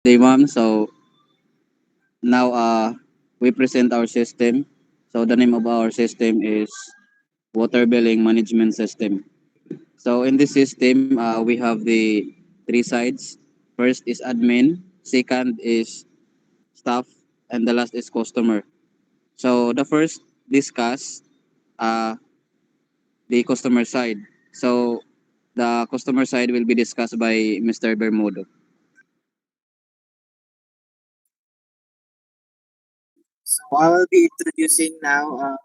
Day, ma'am. So now we present our system. So the name of our system is Water Billing Management System. So in this system, we have the three sides. First is admin, second is staff, and the last is customer. So the first discuss uh, the customer side. So the customer side will be discussed by Mr. Bermudo. So I will be introducing now.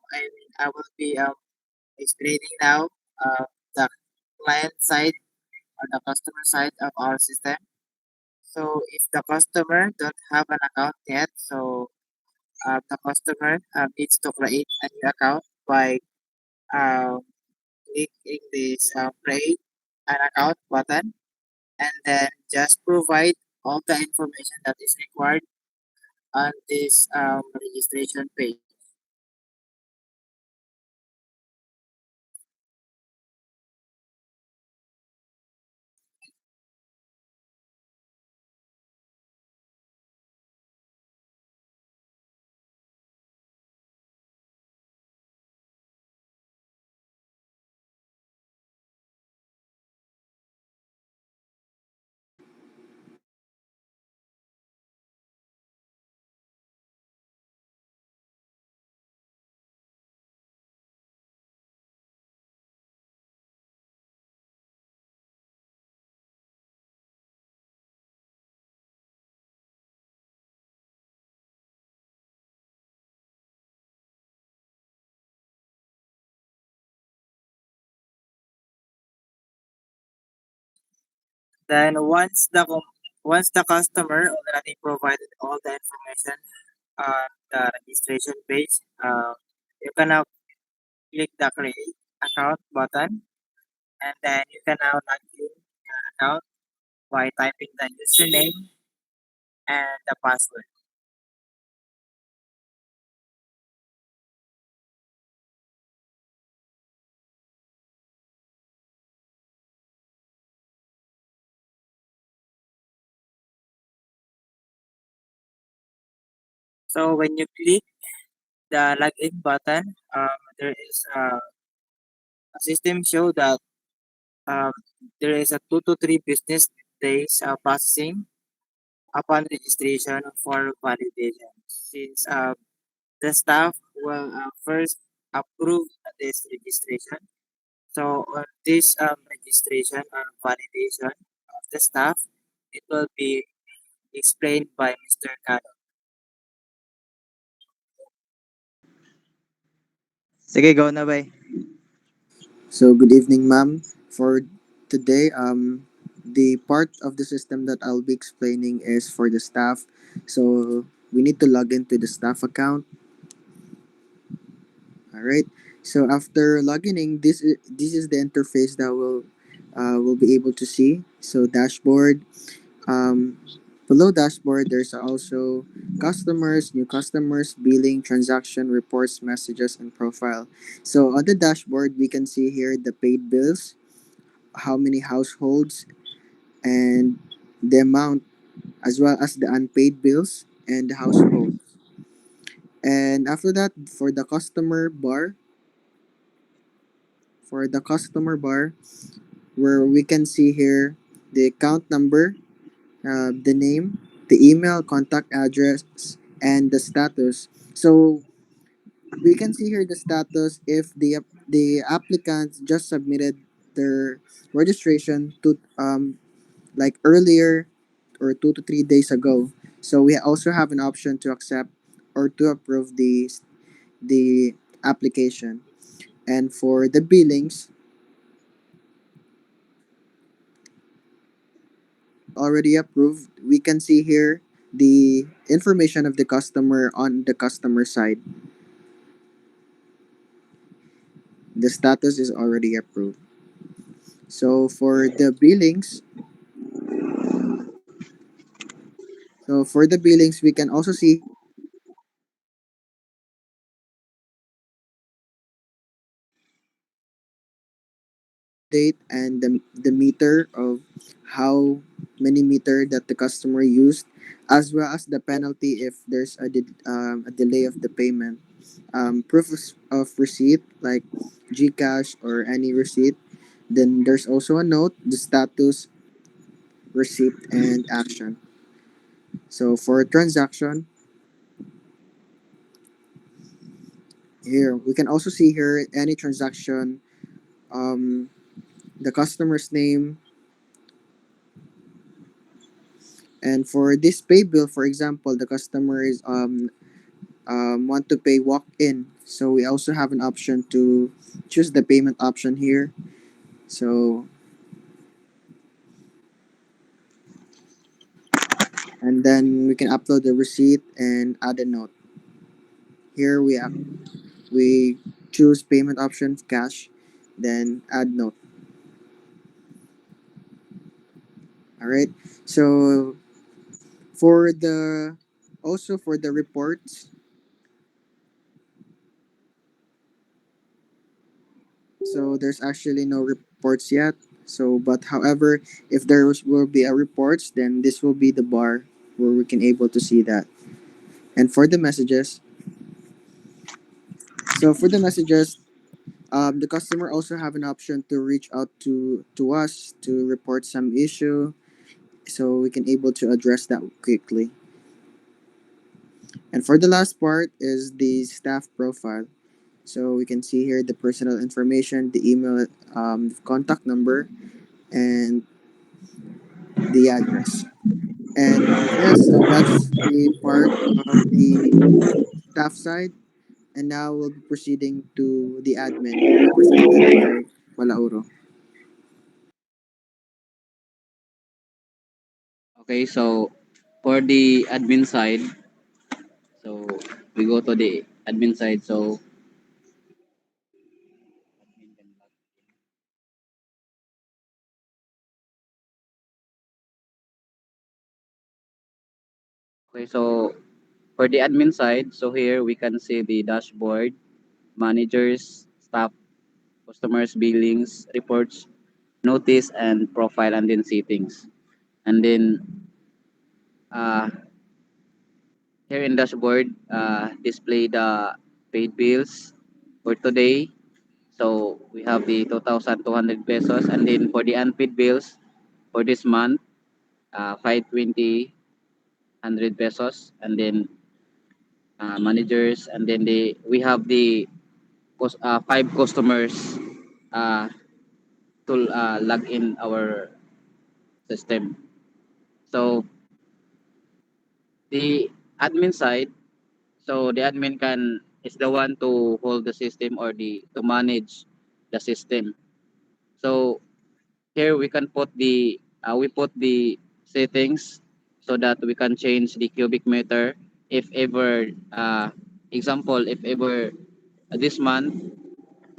I will be explaining now the client side or the customer side of our system. So if the customer don't have an account yet, so the customer needs to create a new account by um, clicking this create an account button, and then just provide all the information that is required on this registration page. Then once the customer already provided all the information on the registration page, you can now click the create account button, and then you can now log in your account by typing the username and the password. So when you click the login button, there is a system show that um, there is a 2 to 3 business days processing upon registration for validation. Since the staff will first approve this registration. So on this registration or validation of the staff, it will be explained by Mr. Cano. Sige, go na, bay. So, good evening, ma'am. For today, the part of the system that I'll be explaining is for the staff. So, we need to log into the staff account. All right. So, after logging in, this is the interface that we'll be able to see. So, dashboard. Um, Below dashboard, there's also customers, new customers, billing, transaction reports, messages, and profile. So, on the dashboard, we can see here the paid bills, how many households, and the amount, as well as the unpaid bills and the household. And after that, for the customer bar, where we can see here the account number, the name, the email, contact address, and the status. So we can see here the status if the applicant just submitted their registration to like earlier or 2 to 3 days ago. So we also have an option to accept or to approve the application. And for the billings, already approved, we can see here the information of the customer on the customer side. The status is already approved. So for the billings, we can also see date and the meter of how many meter that the customer used, as well as the penalty if there's a delay of the payment. Proof of receipt like GCash or any receipt. Then there's also a note, the status, receipt, and action. So for transaction, here we can also see here any transaction, um, the customer's name, and for this pay bill, for example, the customer is want to pay walk in. So we also have an option to choose the payment option here. So and then we can upload the receipt and add a note. Here we choose payment option cash, then add note. All right. So for the also for the reports, so there's actually no reports yet. So but however, if will be a reports, then this will be the bar where we can able to see that. And for the messages, so for the messages, the customer also have an option to reach out to us to report some issue, so we can able to address that quickly. And for the last part is the staff profile. So we can see here the personal information, the email, contact number, and the address. And yes, so that's the part of the staff side. And now we'll be proceeding to the admin represented by Walauro. Okay, so for the admin side, so we go to the admin side. So okay, so for the admin side, so here we can see the dashboard, managers, staff, customers, billings, reports, notice, and profile, and then settings. And then uh, here in dashboard, display the paid bills for today. So we have the 2,200 pesos, and then for the unpaid bills for this month, 520 100 pesos, and then managers, and then we have the five customers uh, to log in our system. So the admin side, so the admin can is the one to hold the system or the to manage the system. So here we can put the we put the settings so that we can change the cubic meter if ever example if ever this month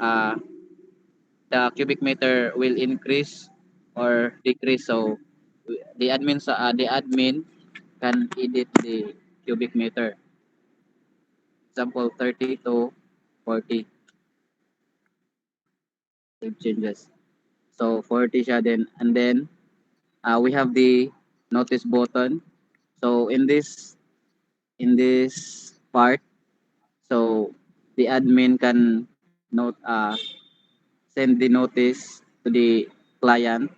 uh, the cubic meter will increase or decrease. So the admin can edit the cubic meter. Example 30 to 40 it changes. So 40 siya then, and then we have the notice button. So in this part, so the admin can send the notice to the client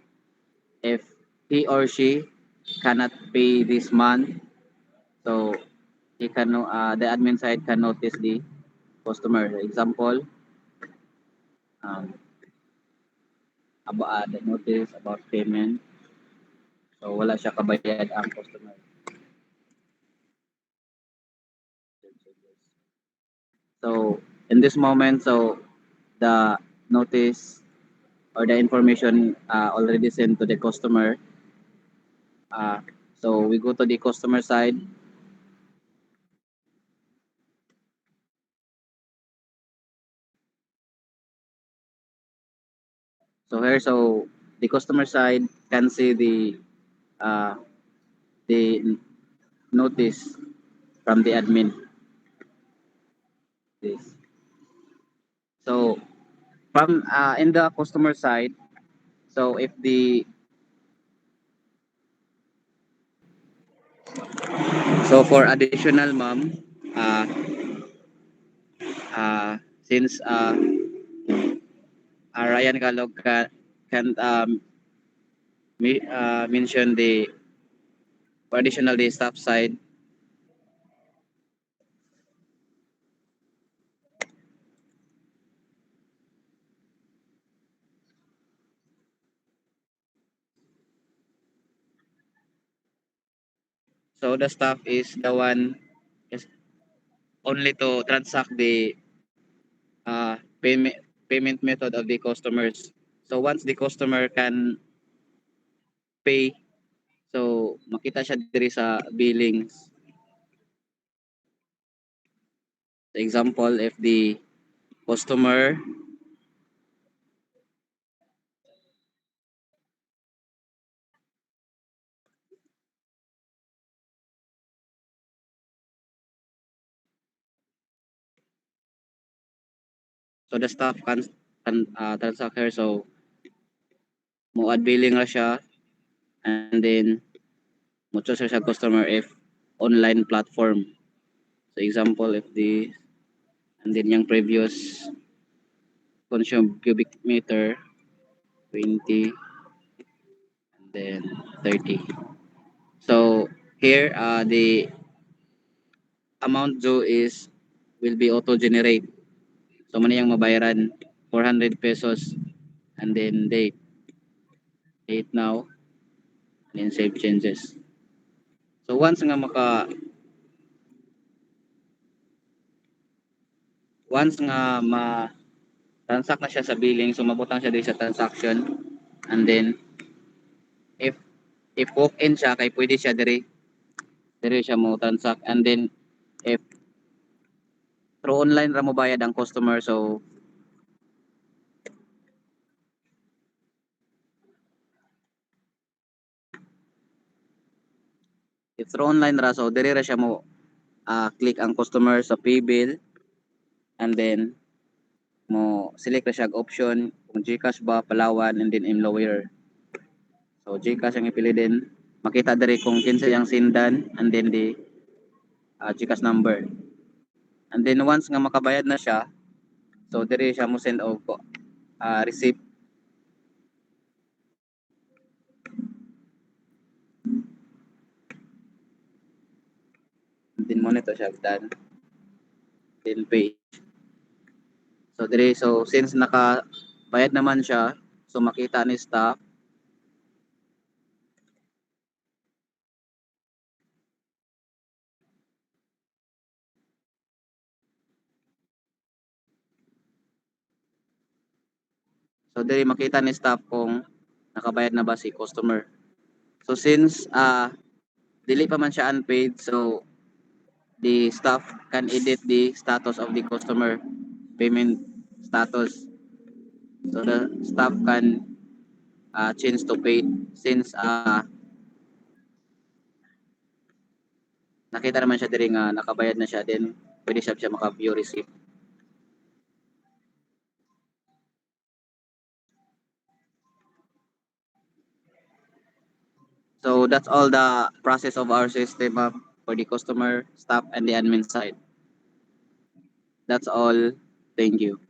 if he or she cannot pay this month. So the admin side can notice the customer. Example, um, about the notice about payment. So wala siya kabayad ang customer. So in this moment, so the notice or the information already sent to the customer. Uh, so we go to the customer side. So here, so the customer side can see uh, the notice from the admin. This. So from in the customer side, so if the So for additional ma'am, uh, since Ryan Calog can mention the additional the staff side. So the staff is the one is only to transact the payment method of the customers. So once the customer can pay, so makita siya diri sa billings. For example, if the customer so the staff can transact her, so mo add billing ra siya, and then mo choose siya customer if online platform. So example, if the and then yung previous consume cubic meter 20 and then 30. So here the amount due is will be auto generate. So man yung mabayaran 400 pesos and then date now and then save changes. So once nga ma transact na siya sa billing, so mabutang siya dito sa transaction, and then if walk in siya kay pwede siya dire siya mo transact, and then if through online ra mo bayad ang customer, so if through online ra, so dire ra siya mo click ang customer sa pay bill, and then mo select ra siya ang option kung GCash ba, Palawan, and then Lawyer. So GCash ang ipili din, makita dire kung kinsa yang sindan, and then the GCash number. And then once nga makabayad na siya, so dire siya mo send og receipt. And then mo nito siya done. Then pay. So dire, so since nakabayad naman siya, so makita ni staff. So dire makita ni staff kung nakabayad na ba si customer. So since dili pa man siya unpaid, so the staff can edit the status of the customer payment status. So the staff can change to paid since nakita naman siya diri nga nakabayad na siya, then pwede siya maka-view receipt. So that's all the process of our system for the customer, staff, and the admin side. That's all. Thank you.